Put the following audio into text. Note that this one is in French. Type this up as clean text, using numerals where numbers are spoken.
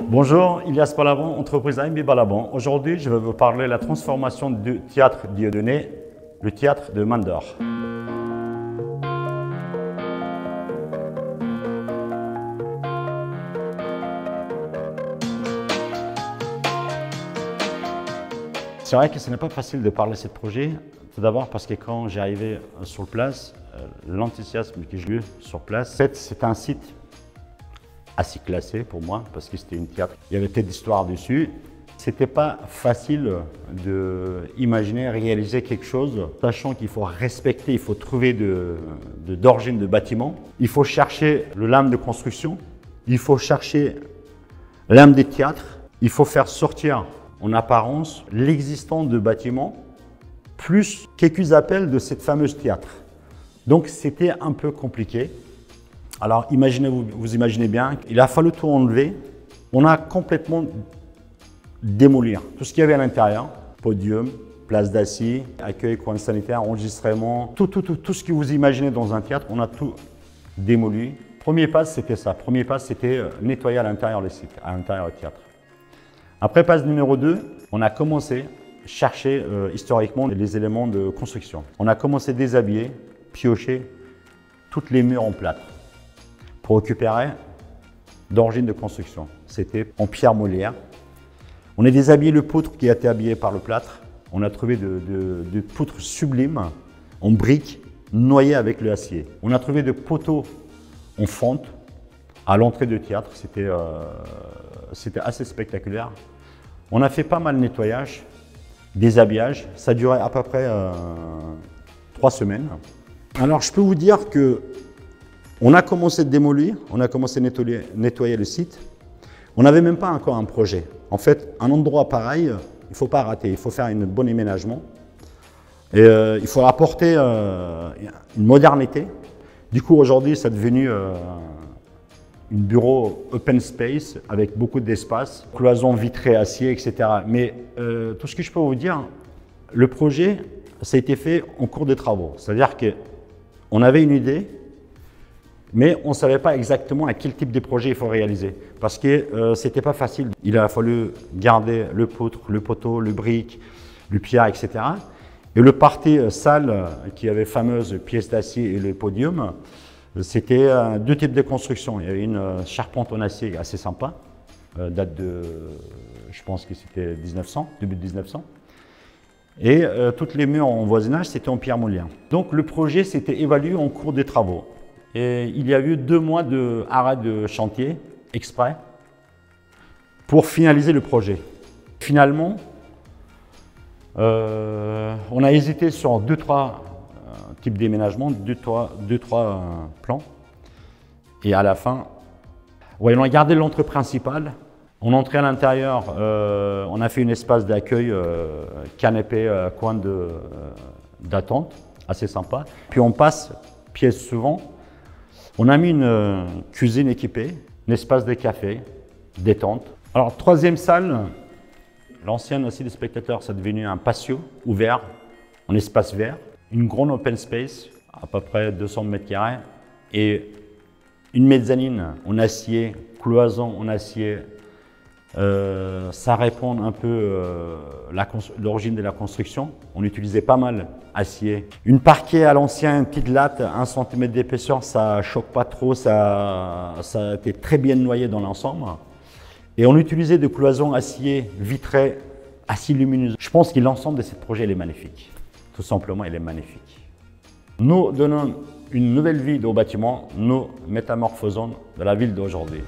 Bonjour, Ilias Balaban, entreprise AMB Balaban. Aujourd'hui, je vais vous parler de la transformation du théâtre Dieudonné, le théâtre de Mandor. C'est vrai que ce n'est pas facile de parler de ce projet. Tout d'abord parce que quand j'ai arrivé sur place, l'enthousiasme que j'ai eu sur place, c'est un site assez classé pour moi parce que c'était une théâtre. Il y avait peut-être d'histoire dessus. C'était pas facile d'imaginer, réaliser quelque chose, sachant qu'il faut respecter, il faut trouver d'origine de bâtiment. Il faut chercher le lame de construction. Il faut chercher l'âme des théâtres. Il faut faire sortir en apparence l'existant de bâtiments plus quelques appels de cette fameuse théâtre. Donc c'était un peu compliqué. Alors imaginez, vous imaginez bien, il a fallu tout enlever. On a complètement démoli tout ce qu'il y avait à l'intérieur. Podium, place d'assis, accueil, coin sanitaire, enregistrement, tout ce que vous imaginez dans un théâtre, on a tout démoli. Premier pas, c'était ça. Premier pas, c'était nettoyer à l'intérieur le site, à l'intérieur du théâtre. Après phase numéro 2, on a commencé à chercher historiquement les éléments de construction. On a commencé à déshabiller, piocher toutes les murs en plâtre pour récupérer d'origine de construction. C'était en pierre molière. On a déshabillé le poutre qui a été habillé par le plâtre. On a trouvé de poutres sublimes en briques noyées avec le acier. On a trouvé de poteaux en fonte à l'entrée du théâtre. C'était assez spectaculaire. On a fait pas mal de nettoyage, déshabillage. Ça durait à peu près 3 semaines. Alors je peux vous dire que on a commencé à démolir, on a commencé à nettoyer le site. On n'avait même pas encore un projet. En fait, un endroit pareil, il ne faut pas rater, il faut faire un bon aménagement. Et il faut apporter une modernité. Du coup, aujourd'hui, c'est devenu un bureau open space avec beaucoup d'espace, cloisons vitrées, acier, etc. Mais tout ce que je peux vous dire, le projet, ça a été fait en cours de travaux. C'est-à-dire qu'on avait une idée, mais on ne savait pas exactement à quel type de projet il faut réaliser. Parce que ce n'était pas facile. Il a fallu garder le poutre, le poteau, le brique, le pierre, etc. Et le parti salle, qui avait fameuse pièce d'acier et le podium, c'était 2 types de construction. Il y avait une charpente en acier assez sympa, date de, je pense que c'était 1900, début de 1900. Et toutes les murs en voisinage, c'était en pierre molière. Donc le projet s'était évalué en cours des travaux. Et il y a eu 2 mois d'arrêt de chantier exprès pour finaliser le projet. Finalement, on a hésité sur 2-3 types d'aménagement, 2-3 plans. Et à la fin, on a gardé l'entrée principale. On est entré à l'intérieur, on a fait un espace d'accueil, canapé, coin d'attente, assez sympa. Puis on passe pièce suivante. On a mis une cuisine équipée, un espace de café, détente. Alors, 3e salle, l'ancienne aussi des spectateurs, c'est devenu un patio ouvert, en espace vert, une grande open space, à peu près 200 m², et une mezzanine en acier, cloison en acier. Ça répond un peu l'origine de la construction. On utilisait pas mal acier. Une parquet à l'ancien, une petite latte, 1 cm d'épaisseur, ça choque pas trop, ça a été très bien noyé dans l'ensemble. Et on utilisait des cloisons acier vitrées, assez lumineuses. Je pense que l'ensemble de ce projet il est magnifique. Tout simplement, il est magnifique. Nous donnons une nouvelle vie au bâtiment, nous métamorphosons de la ville d'aujourd'hui.